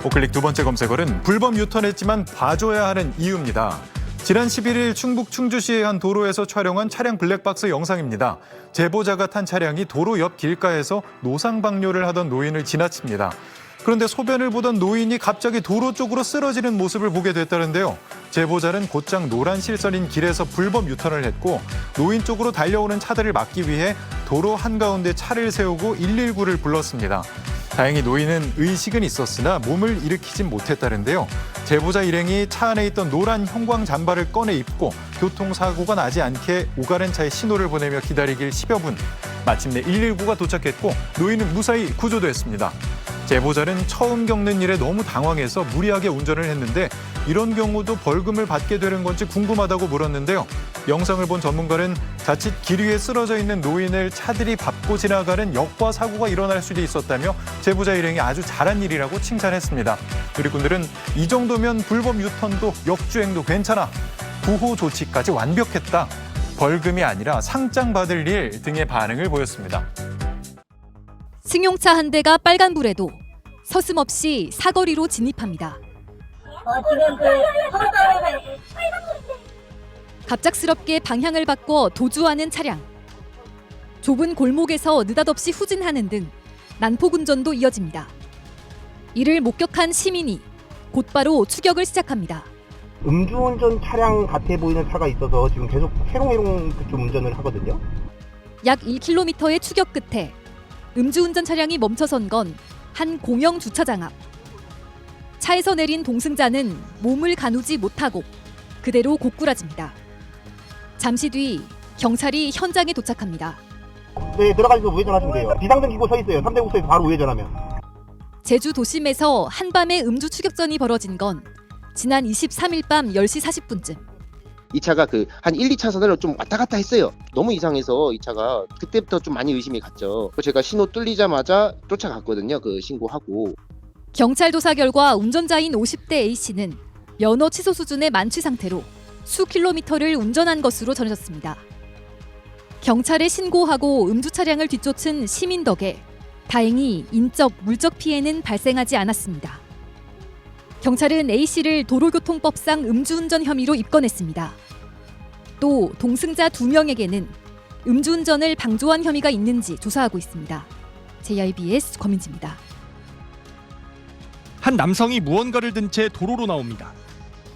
오클릭 두 번째 검색어는 불법 유턴했지만 봐줘야 하는 이유입니다. 지난 11일 충북 충주시의 한 도로에서 촬영한 차량 블랙박스 영상입니다. 제보자가 탄 차량이 도로 옆 길가에서 노상방뇨를 하던 노인을 지나칩니다. 그런데 소변을 보던 노인이 갑자기 도로 쪽으로 쓰러지는 모습을 보게 됐다는데요. 제보자는 곧장 노란 실선인 길에서 불법 유턴을 했고 노인 쪽으로 달려오는 차들을 막기 위해 도로 한가운데 차를 세우고 119를 불렀습니다. 다행히 노인은 의식은 있었으나 몸을 일으키진 못했다는데요. 제보자 일행이 차 안에 있던 노란 형광 잠바를 꺼내 입고 교통사고가 나지 않게 오가는 차에 신호를 보내며 기다리길 10여 분. 마침내 119가 도착했고 노인은 무사히 구조됐습니다. 제보자는 처음 겪는 일에 너무 당황해서 무리하게 운전을 했는데 이런 경우도 벌금을 받게 되는 건지 궁금하다고 물었는데요. 영상을 본 전문가는 자칫 길 위에 쓰러져 있는 노인을 차들이 밟고 지나가는 역과 사고가 일어날 수도 있었다며 제보자 일행이 아주 잘한 일이라고 칭찬했습니다. 누리꾼들은 이 정도면 불법 유턴도 역주행도 괜찮아. 구호 조치까지 완벽했다. 벌금이 아니라 상장 받을 일 등의 반응을 보였습니다. 승용차 한 대가 빨간불에도 서슴없이 사거리로 진입합니다. 갑작스럽게 방향을 바꿔 도주하는 차량. 좁은 골목에서 느닷없이 후진하는 등 난폭운전도 이어집니다. 이를 목격한 시민이 곧바로 추격을 시작합니다. 음주운전 차량 같아 보이는 차가 있어서 지금 계속 해롱해롱 좀 운전을 하거든요. 약 1km의 추격 끝에 음주운전 차량이 멈춰선 건 한 공영 주차장 앞. 차에서 내린 동승자는 몸을 가누지 못하고 그대로 고꾸라집니다. 잠시 뒤 경찰이 현장에 도착합니다. 네, 들어가셔서 우회전하시면 돼요. 비상등 켜고 서 있어요. 3대 국도에서 바로 우회전하면. 제주 도심에서 한밤에 음주 추격전이 벌어진 건 지난 23일 밤 10시 40분쯤. 이 차가 한 1, 2차선을 좀 왔다 갔다 했어요. 너무 이상해서 이 차가 그때부터 좀 많이 의심이 갔죠. 제가 신호 뚫리자마자 쫓아갔거든요. 신고하고. 경찰 조사 결과 운전자인 50대 A씨는 면허 취소 수준의 만취 상태로 수 킬로미터를 운전한 것으로 전해졌습니다. 경찰에 신고하고 음주 차량을 뒤쫓은 시민 덕에 다행히 인적, 물적 피해는 발생하지 않았습니다. 경찰은 A씨를 도로교통법상 음주운전 혐의로 입건했습니다. 또 동승자 2명에게는 음주운전을 방조한 혐의가 있는지 조사하고 있습니다. JIBS 권민지입니다. 한 남성이 무언가를 든 채 도로로 나옵니다.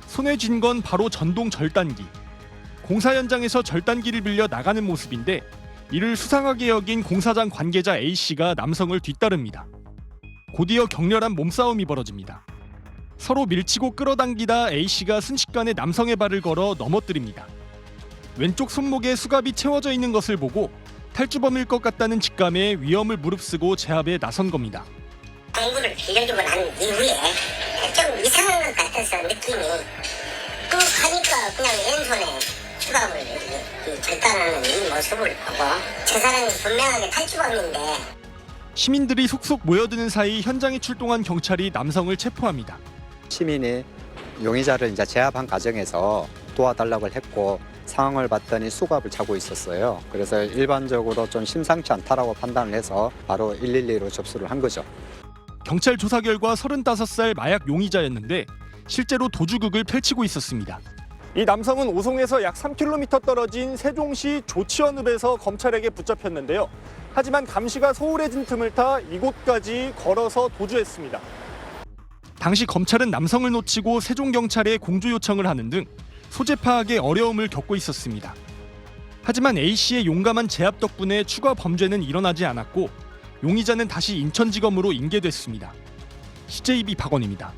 손에 쥔 건 바로 전동 절단기. 공사 현장에서 절단기를 빌려 나가는 모습인데 이를 수상하게 여긴 공사장 관계자 A씨가 남성을 뒤따릅니다. 곧이어 격렬한 몸싸움이 벌어집니다. 서로 밀치고 끌어당기다 A씨가 순식간에 남성의 발을 걸어 넘어뜨립니다. 왼쪽 손목에 수갑이 채워져 있는 것을 보고 탈주범일 것 같다는 직감에 위험을 무릅쓰고 제압에 나선 겁니다. 공부를 빌려주고 난 이후에 좀 이상한 것 같아서 느낌이 하니까 그냥 왼손에 수갑을 절단하는 이 모습을 보고 저 사람이 분명하게 탈주범인데. 시민들이 속속 모여드는 사이 현장에 출동한 경찰이 남성을 체포합니다. 시민이 용의자를 이제 제압한 과정에서 도와달라고 했고 상황을 봤더니 수갑을 차고 있었어요. 그래서 일반적으로 좀 심상치 않다라고 판단을 해서 바로 112로 접수를 한 거죠. 경찰 조사 결과 35살 마약 용의자였는데 실제로 도주극을 펼치고 있었습니다. 이 남성은 오송에서 약 3km 떨어진 세종시 조치원읍에서 검찰에게 붙잡혔는데요. 하지만 감시가 소홀해진 틈을 타 이곳까지 걸어서 도주했습니다. 당시 검찰은 남성을 놓치고 세종경찰에 공조 요청을 하는 등 소재 파악에 어려움을 겪고 있었습니다. 하지만 A씨의 용감한 제압 덕분에 추가 범죄는 일어나지 않았고 용의자는 다시 인천지검으로 인계됐습니다. CJB 박원입니다.